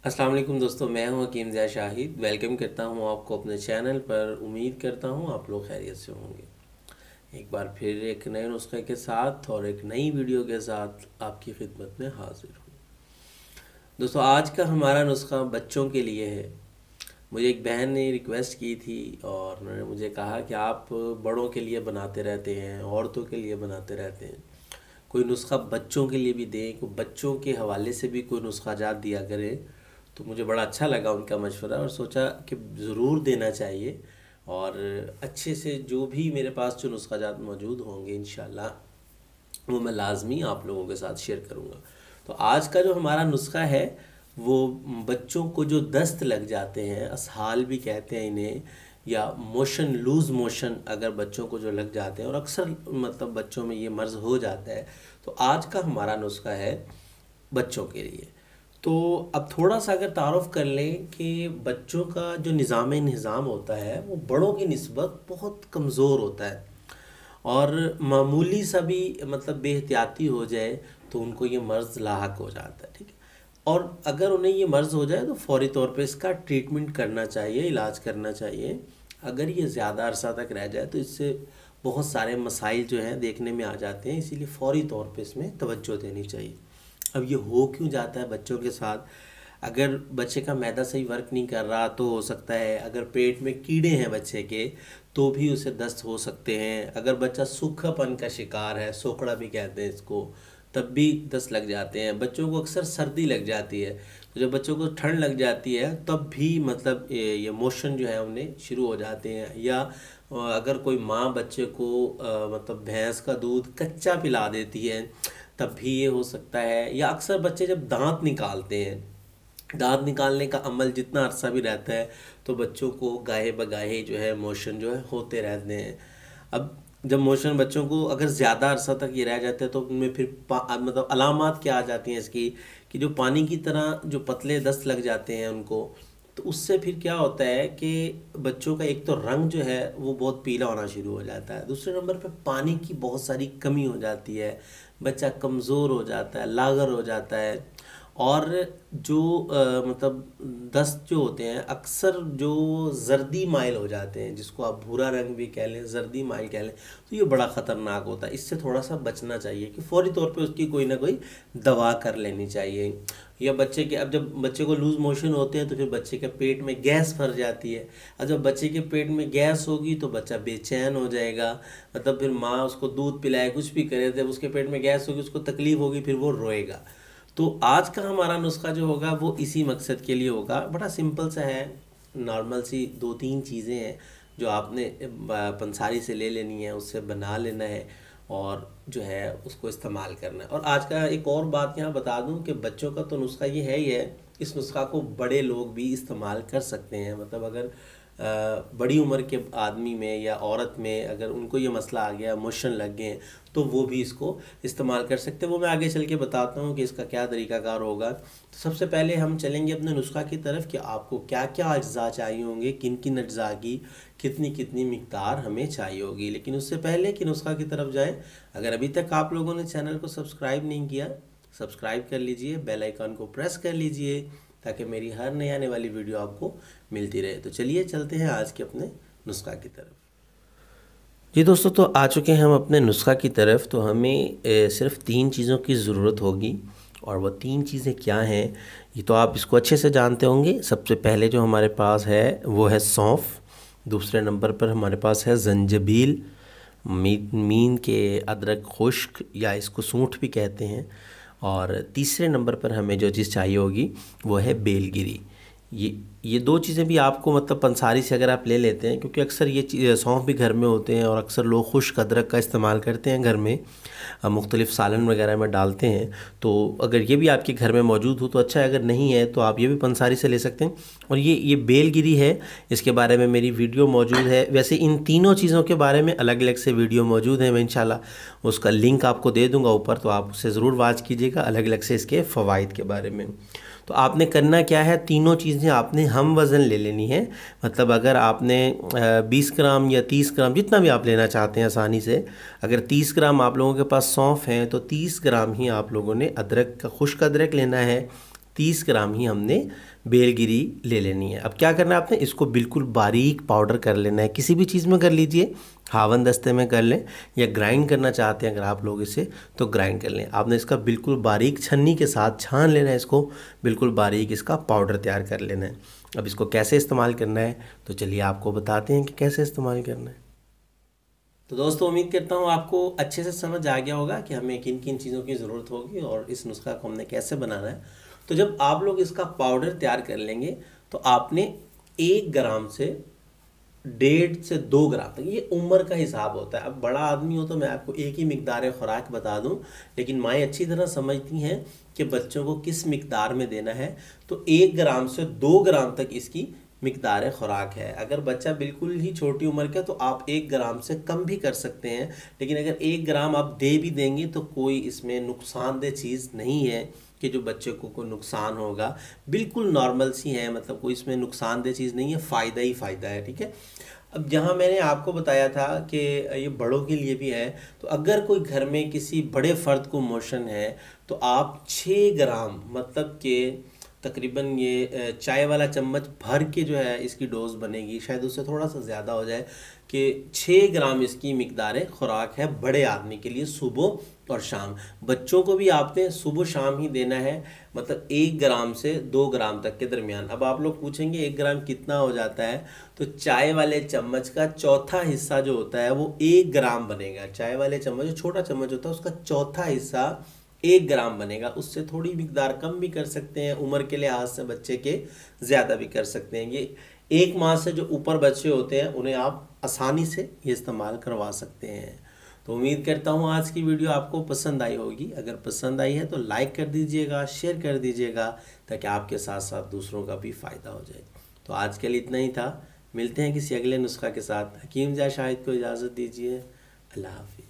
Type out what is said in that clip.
अस्सलाम वालेकुम दोस्तों, मैं हूं हकीम ज़िया शाहिद। वेलकम करता हूं आपको अपने चैनल पर। उम्मीद करता हूं आप लोग खैरियत से होंगे। एक बार फिर एक नए नुस्खे के साथ और एक नई वीडियो के साथ आपकी खिदमत में हाजिर हूं। दोस्तों, आज का हमारा नुस्खा बच्चों के लिए है। मुझे एक बहन ने रिक्वेस्ट की थी और उन्होंने मुझे कहा कि आप बड़ों के लिए बनाते रहते हैं, औरतों के लिए बनाते रहते हैं, कोई नुस्खा बच्चों के लिए भी दें, कोई बच्चों के हवाले से भी कोई नुस्खा जात दिया करें। तो मुझे बड़ा अच्छा लगा उनका मशवरा और सोचा कि ज़रूर देना चाहिए। और अच्छे से जो भी मेरे पास जो नुस्खा जात मौजूद होंगे इंशाल्लाह वो मैं लाजमी आप लोगों के साथ शेयर करूँगा। तो आज का जो हमारा नुस्खा है वो बच्चों को जो दस्त लग जाते हैं, असहाल भी कहते हैं इन्हें, या मोशन लूज़ मोशन अगर बच्चों को जो लग जाते हैं, और अक्सर मतलब बच्चों में ये मर्ज़ हो जाता है। तो आज का हमारा नुस्खा है बच्चों के लिए। तो अब थोड़ा सा अगर तारुफ कर लें कि बच्चों का जो निज़ाम होता है वो बड़ों की निस्बत बहुत कमज़ोर होता है, और मामूली सा भी मतलब बेहतियाती हो जाए तो उनको ये मर्ज़ लाहक हो जाता है। ठीक है, और अगर उन्हें ये मर्ज़ हो जाए तो फौरी तौर पे इसका ट्रीटमेंट करना चाहिए, इलाज करना चाहिए। अगर ये ज़्यादा अरसा तक रह जाए तो इससे बहुत सारे मसाइल जो हैं देखने में आ जाते हैं, इसीलिए फौरी तौर पे इसमें तवज्जो देनी चाहिए। अब ये हो क्यों जाता है बच्चों के साथ? अगर बच्चे का मैदा सही वर्क नहीं कर रहा तो हो सकता है, अगर पेट में कीड़े हैं बच्चे के तो भी उसे दस्त हो सकते हैं, अगर बच्चा सूखापन का शिकार है, सोखड़ा भी कहते हैं इसको, तब भी दस्त लग जाते हैं। बच्चों को अक्सर सर्दी लग जाती है, तो जब बच्चों को ठंड लग जाती है तब भी मतलब ये मोशन जो है उन्हें शुरू हो जाते हैं। या अगर कोई माँ बच्चे को मतलब भैंस का दूध कच्चा पिला देती है तब भी ये हो सकता है। या अक्सर बच्चे जब दांत निकालते हैं, दांत निकालने का अमल जितना अरसा भी रहता है तो बच्चों को गाहे बगाहे जो है मोशन जो है होते रहते हैं। अब जब मोशन बच्चों को अगर ज़्यादा अरसा तक ये रह जाते हैं तो उनमें फिर मतलब अलामात क्या आ जाती हैं इसकी, कि जो पानी की तरह जो पतले दस्त लग जाते हैं उनको। तो उससे फिर क्या होता है कि बच्चों का एक तो रंग जो है वो बहुत पीला होना शुरू हो जाता है, दूसरे नंबर पे पानी की बहुत सारी कमी हो जाती है, बच्चा कमज़ोर हो जाता है, लागर हो जाता है। और जो मतलब दस्त जो होते हैं अक्सर जो जर्दी माइल हो जाते हैं, जिसको आप भूरा रंग भी कह लें, जर्दी माइल कह लें, तो ये बड़ा ख़तरनाक होता है। इससे थोड़ा सा बचना चाहिए कि फौरी तौर पे उसकी कोई ना कोई दवा कर लेनी चाहिए। या बच्चे के, अब जब बच्चे को लूज़ मोशन होते हैं तो फिर बच्चे के पेट में गैस भर जाती है। और जब बच्चे के पेट में गैस होगी तो बच्चा बेचैन हो जाएगा, मतलब फिर माँ उसको दूध पिलाए कुछ भी करे, जब उसके पेट में गैस होगी उसको तकलीफ़ होगी, फिर वो रोएगा। तो आज का हमारा नुस्खा जो होगा वो इसी मकसद के लिए होगा। बड़ा सिंपल सा है, नॉर्मल सी दो तीन चीज़ें हैं जो आपने पंसारी से ले लेनी है, उससे बना लेना है और जो है उसको इस्तेमाल करना है। और आज का एक और बात यहाँ बता दूं कि बच्चों का तो नुस्खा ये है ही है, इस नुस्खा को बड़े लोग भी इस्तेमाल कर सकते हैं। मतलब अगर बड़ी उम्र के आदमी में या औरत में अगर उनको ये मसला आ गया, मोशन लग गए, तो वो भी इसको इस्तेमाल कर सकते हैं। वो मैं आगे चल के बताता हूँ कि इसका क्या तरीकाकार होगा। तो सबसे पहले हम चलेंगे अपने नुस्खा की तरफ कि आपको क्या क्या अज्जा चाहिए होंगे, किन किन अज्जा की कितनी कितनी मिकदार हमें चाहिए होगी। लेकिन उससे पहले कि नुस्खा की तरफ जाएं, अगर अभी तक आप लोगों ने चैनल को सब्सक्राइब नहीं किया, सब्सक्राइब कर लीजिए, बेल आइकन को प्रेस कर लीजिए ताकि मेरी हर नई आने वाली वीडियो आपको मिलती रहे। तो चलिए चलते हैं आज के अपने नुस्खा की तरफ। जी दोस्तों, तो आ चुके हैं हम अपने नुस्खा की तरफ। तो हमें सिर्फ तीन चीज़ों की ज़रूरत होगी, और वो तीन चीज़ें क्या हैं ये तो आप इसको अच्छे से जानते होंगे। सबसे पहले जो हमारे पास है वो है सौंफ, दूसरे नंबर पर हमारे पास है जंजबील, मीन के अदरक खुश्क या इसको सूंठ भी कहते हैं, और तीसरे नंबर पर हमें जो चीज़ चाहिए होगी वो है बेलगिरी। ये दो चीज़ें भी आपको मतलब पंसारी से अगर आप ले लेते हैं, क्योंकि अक्सर ये सौंफ भी घर में होते हैं और अक्सर लोग खुश्क अदरक का इस्तेमाल करते हैं घर में, मुख्तलिफ़ सालन वगैरह में डालते हैं। तो अगर ये भी आपके घर में मौजूद हो तो अच्छा है, अगर नहीं है तो आप ये भी पंसारी से ले सकते हैं। और ये बेलगिरी है, इसके बारे में मेरी वीडियो मौजूद है। वैसे इन तीनों चीज़ों के बारे में अलग अलग से वीडियो मौजूद है, मैं इंशाल्लाह उसका लिंक आपको दे दूँगा ऊपर, तो आप उससे ज़रूर वाच कीजिएगा अलग अलग से इसके फ़वाइद के बारे में। तो आपने करना क्या है, तीनों चीज़ें आपने हम वज़न ले लेनी है। मतलब अगर आपने 20 ग्राम या 30 ग्राम जितना भी आप लेना चाहते हैं आसानी से, अगर 30 ग्राम आप लोगों के पास सौंफ हैं तो 30 ग्राम ही आप लोगों ने अदरक का खुश्क अदरक लेना है, 30 ग्राम ही हमने बेलगिरी ले लेनी है। अब क्या करना है आपने, इसको बिल्कुल बारीक पाउडर कर लेना है। किसी भी चीज़ में कर लीजिए, हावन दस्ते में कर लें या ग्राइंड करना चाहते हैं अगर आप लोग इसे तो ग्राइंड कर लें। आपने इसका बिल्कुल बारीक छन्नी के साथ छान लेना है, इसको बिल्कुल बारीक इसका पाउडर तैयार कर लेना है। अब इसको कैसे इस्तेमाल करना है तो चलिए आपको बताते हैं कि कैसे इस्तेमाल करना है। तो दोस्तों उम्मीद करता हूँ आपको अच्छे से समझ आ गया होगा कि हमें किन किन चीज़ों की ज़रूरत होगी और इस नुस्खा को हमने कैसे बनाना है। तो जब आप लोग इसका पाउडर तैयार कर लेंगे तो आपने 1 ग्राम से 1.5 से 2 ग्राम तक, ये उम्र का हिसाब होता है। अब बड़ा आदमी हो तो मैं आपको एक ही मिकदार खुराक बता दूं, लेकिन माएँ अच्छी तरह समझती हैं कि बच्चों को किस मिकदार में देना है। तो 1 ग्राम से 2 ग्राम तक इसकी मिकदार खुराक है। अगर बच्चा बिल्कुल ही छोटी उम्र का तो आप 1 ग्राम से कम भी कर सकते हैं, लेकिन अगर 1 ग्राम आप दे भी देंगे तो कोई इसमें नुकसानदेह चीज़ नहीं है कि जो बच्चे को कोई नुकसान होगा। बिल्कुल नॉर्मल सी है, मतलब कोई इसमें नुकसानदेह चीज़ नहीं है, फ़ायदा ही फ़ायदा है। ठीक है। अब जहाँ मैंने आपको बताया था कि ये बड़ों के लिए भी है, तो अगर कोई घर में किसी बड़े फ़र्द को मोशन है तो आप 6 ग्राम, मतलब कि तकरीबन ये चाय वाला चम्मच भर के जो है इसकी डोज बनेगी, शायद उससे थोड़ा सा ज़्यादा हो जाए, कि 6 ग्राम इसकी मिकदार खुराक है बड़े आदमी के लिए सुबह और शाम। बच्चों को भी आपने सुबह शाम ही देना है, मतलब 1 ग्राम से 2 ग्राम तक के दरमियान। अब आप लोग पूछेंगे 1 ग्राम कितना हो जाता है, तो चाय वाले चम्मच का चौथा हिस्सा जो होता है वो 1 ग्राम बनेगा। चाय वाले चम्मच जो छोटा चम्मच होता है उसका चौथा हिस्सा 1 ग्राम बनेगा। उससे थोड़ी मिकदार कम भी कर सकते हैं, उम्र के लिहाज से बच्चे के ज़्यादा भी कर सकते हैं। ये 1 माह से जो ऊपर बच्चे होते हैं उन्हें आप आसानी से ये इस्तेमाल करवा सकते हैं। तो उम्मीद करता हूँ आज की वीडियो आपको पसंद आई होगी। अगर पसंद आई है तो लाइक कर दीजिएगा, शेयर कर दीजिएगा, ताकि आपके साथ साथ दूसरों का भी फ़ायदा हो जाए। तो आज के लिए इतना ही था, मिलते हैं किसी अगले नुस्खा के साथ। हकीम ज़ा शाहिद को इजाज़त दीजिए। अल्लाह हाफिज़।